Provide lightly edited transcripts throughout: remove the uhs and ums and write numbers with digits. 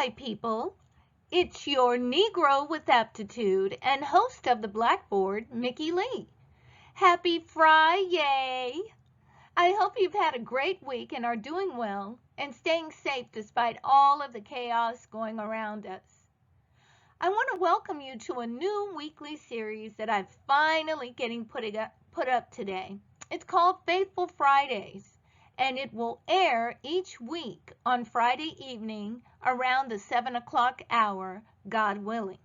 Hi, people. It's your Negro with aptitude and host of the Blackboard, Mickee Lee. Happy Friday! I hope you've had a great week and are doing well and staying safe despite all of the chaos going around us. I want to welcome you to a new weekly series that I'm finally getting put up today. It's called Faithful Fridays, and it will air each week on Friday evening around the 7 o'clock hour, God willing.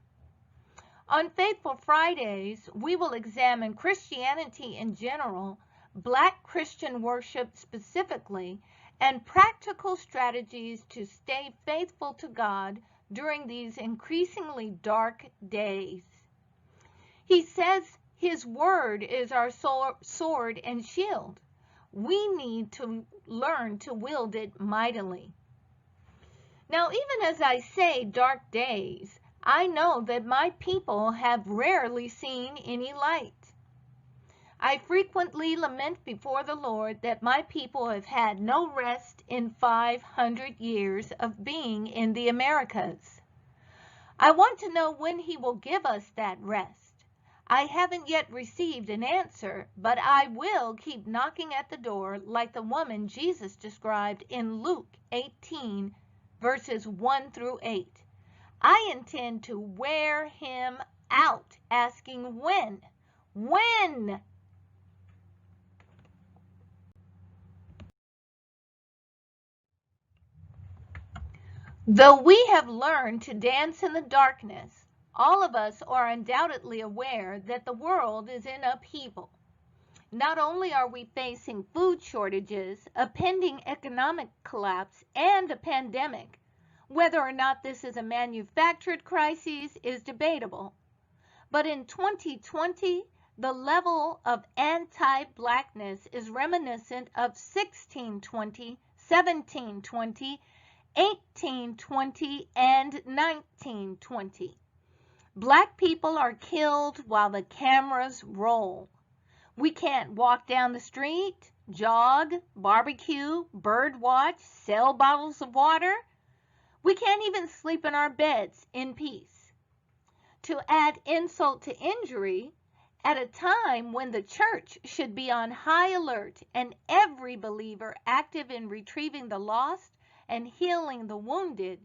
On Faithful Fridays, we will examine Christianity in general, Black Christian worship specifically, and practical strategies to stay faithful to God during these increasingly dark days. He says His Word is our sword and shield. We need to learn to wield it mightily. Now, even as I say dark days, I know that my people have rarely seen any light. I frequently lament before the Lord that my people have had no rest in 500 years of being in the Americas. I want to know when He will give us that rest. I haven't yet received an answer, but I will keep knocking at the door like the woman Jesus described in Luke 18, verses 1 through 8. I intend to wear Him out, asking when? When? Though we have learned to dance in the darkness, all of us are undoubtedly aware that the world is in upheaval. Not only are we facing food shortages, a pending economic collapse, and a pandemic, whether or not this is a manufactured crisis is debatable. But in 2020, the level of anti-Blackness is reminiscent of 1620, 1720, 1820, and 1920. Black people are killed while the cameras roll. We can't walk down the street, jog, barbecue, bird watch, sell bottles of water. We can't even sleep in our beds in peace. To add insult to injury, at a time when the church should be on high alert and every believer active in retrieving the lost and healing the wounded,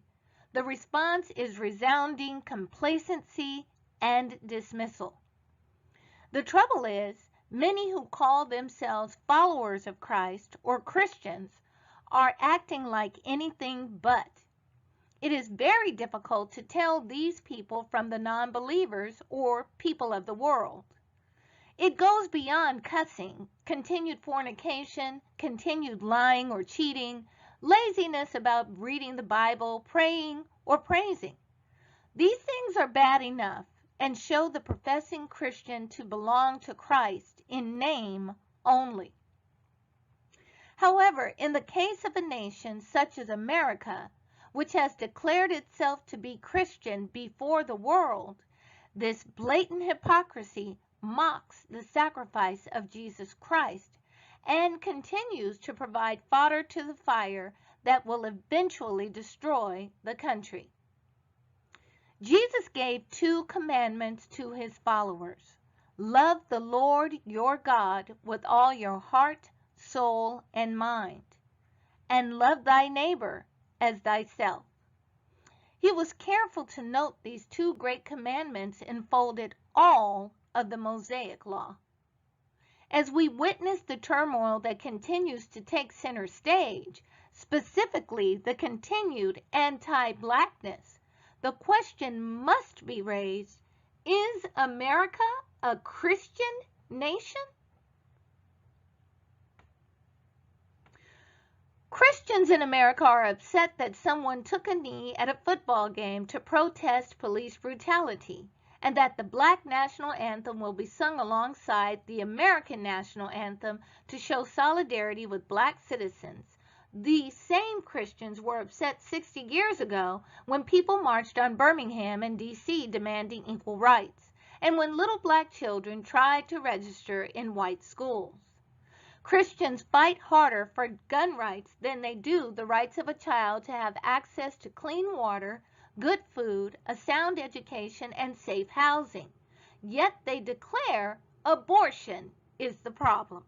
the response is resounding complacency and dismissal. The trouble is, many who call themselves followers of Christ or Christians are acting like anything but. It is very difficult to tell these people from the non-believers or people of the world. It goes beyond cussing, continued fornication, continued lying or cheating, laziness about reading the Bible, praying, or praising. These things are bad enough and show the professing Christian to belong to Christ in name only. However, in the case of a nation such as America, which has declared itself to be Christian before the world, this blatant hypocrisy mocks the sacrifice of Jesus Christ and continues to provide fodder to the fire that will eventually destroy the country. Jesus gave 2 commandments to His followers. Love the Lord your God with all your heart, soul, and mind, and love thy neighbor as thyself. He was careful to note these 2 great commandments enfolded all of the Mosaic Law. As we witness the turmoil that continues to take center stage, specifically the continued anti-Blackness, the question must be raised, is America a Christian nation? Christians in America are upset that someone took a knee at a football game to protest police brutality, and that the Black national anthem will be sung alongside the American national anthem to show solidarity with Black citizens. These same Christians were upset 60 years ago when people marched on Birmingham and D.C. demanding equal rights, and when little Black children tried to register in white schools. Christians fight harder for gun rights than they do the rights of a child to have access to clean water, good food, a sound education, and safe housing. Yet they declare abortion is the problem.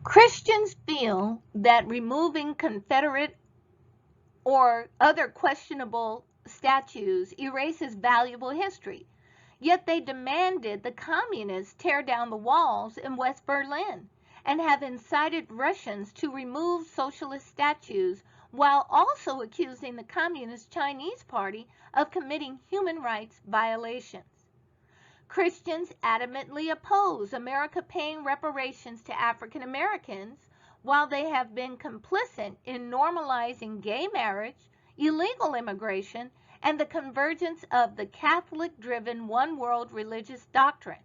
Christians feel that removing Confederate or other questionable statues erases valuable history. Yet they demanded the communists tear down the walls in West Berlin and have incited Russians to remove socialist statues while also accusing the Communist Chinese Party of committing human rights violations. Christians adamantly oppose America paying reparations to African Americans while they have been complicit in normalizing gay marriage, illegal immigration, and the convergence of the Catholic-driven one world religious doctrine,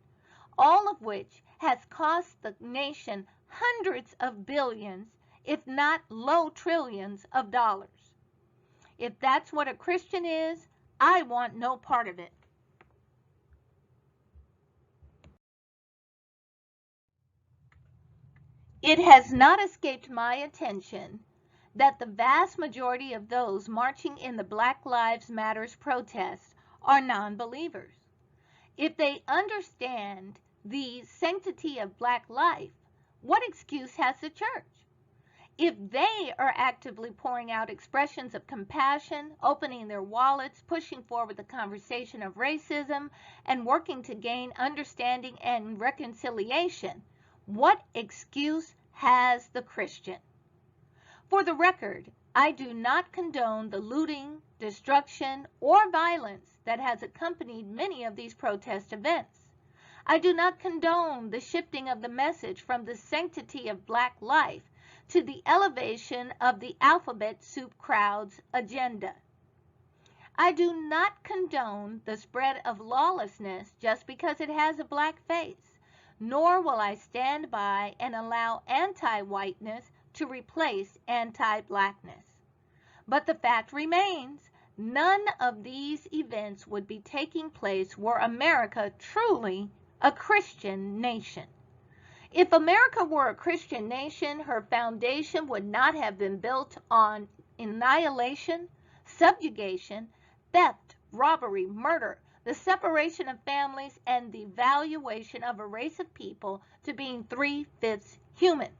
all of which has cost the nation hundreds of billions, if not low trillions of dollars. If that's what a Christian is, I want no part of it. It has not escaped my attention that the vast majority of those marching in the Black Lives Matter protests are non-believers. If they understand the sanctity of black life, what excuse has the church? If they are actively pouring out expressions of compassion, opening their wallets, pushing forward the conversation of racism, and working to gain understanding and reconciliation, what excuse has the Christian? For the record, I do not condone the looting, destruction, or violence that has accompanied many of these protest events. I do not condone the shifting of the message from the sanctity of black life to the elevation of the alphabet soup crowd's agenda. I do not condone the spread of lawlessness just because it has a black face, nor will I stand by and allow anti-whiteness to replace anti-blackness. But the fact remains, none of these events would be taking place were America truly a Christian nation. If America were a Christian nation, her foundation would not have been built on annihilation, subjugation, theft, robbery, murder, the separation of families, and the valuation of a race of people to being 3/5 human.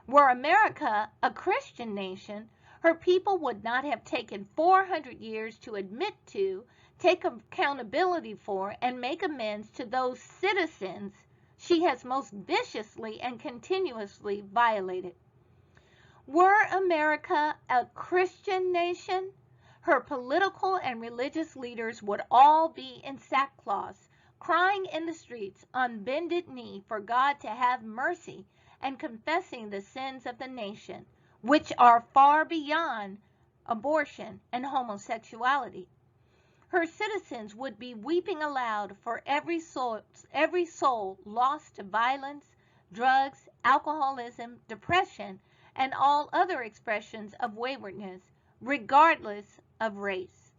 Were America a Christian nation, her people would not have taken 400 years to admit to, take accountability for, and make amends to those citizens she has most viciously and continuously violated. Were America a Christian nation, her political and religious leaders would all be in sackcloth, crying in the streets on bended knee for God to have mercy and confessing the sins of the nation, which are far beyond abortion and homosexuality. Her citizens would be weeping aloud for every soul lost to violence, drugs, alcoholism, depression, and all other expressions of waywardness, regardless of race.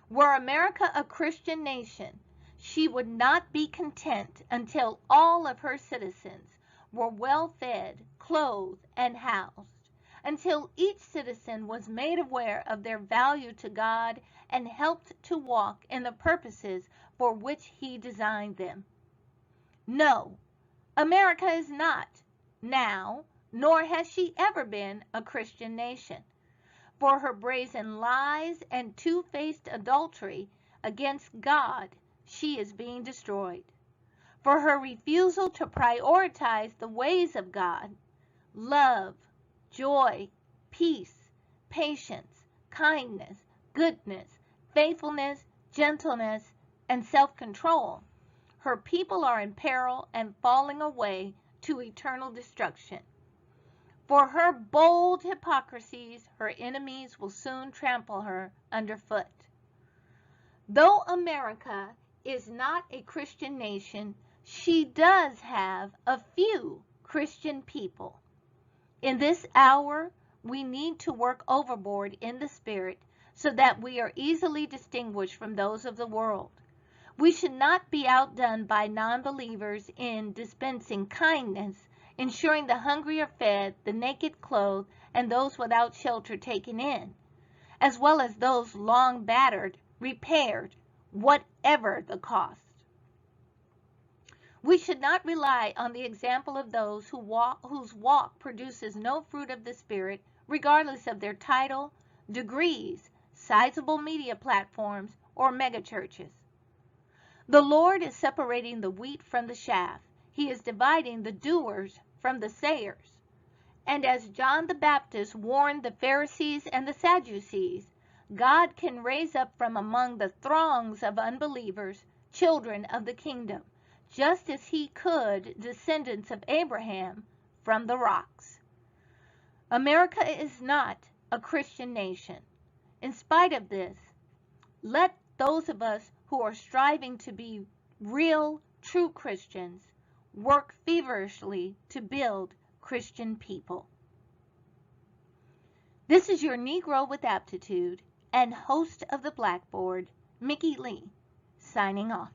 Were America a Christian nation, she would not be content until all of her citizens were well fed, clothed, and housed, until each citizen was made aware of their value to God and helped to walk in the purposes for which He designed them. No, America is not now, nor has she ever been, a Christian nation. For her brazen lies and two-faced adultery against God, she is being destroyed. For her refusal to prioritize the ways of God, love, joy, peace, patience, kindness, goodness, faithfulness, gentleness, and self-control, her people are in peril and falling away to eternal destruction. For her bold hypocrisies, her enemies will soon trample her underfoot. Though America is not a Christian nation, she does have a few Christian people. In this hour, we need to work overboard in the spirit so that we are easily distinguished from those of the world. We should not be outdone by non-believers in dispensing kindness, ensuring the hungry are fed, the naked clothed, and those without shelter taken in, as well as those long battered, repaired, whatever the cost. We should not rely on the example of those whose walk produces no fruit of the Spirit, regardless of their title, degrees, sizable media platforms, or megachurches. The Lord is separating the wheat from the chaff. He is dividing the doers from the sayers. And as John the Baptist warned the Pharisees and the Sadducees, God can raise up from among the throngs of unbelievers children of the kingdom, just as he could descendants of Abraham from the rocks. America is not a Christian nation. In spite of this, let those of us who are striving to be real, true Christians work feverishly to build Christian people. This is your Negro with Aptitude and host of the Blackboard, Mickee Lee, signing off.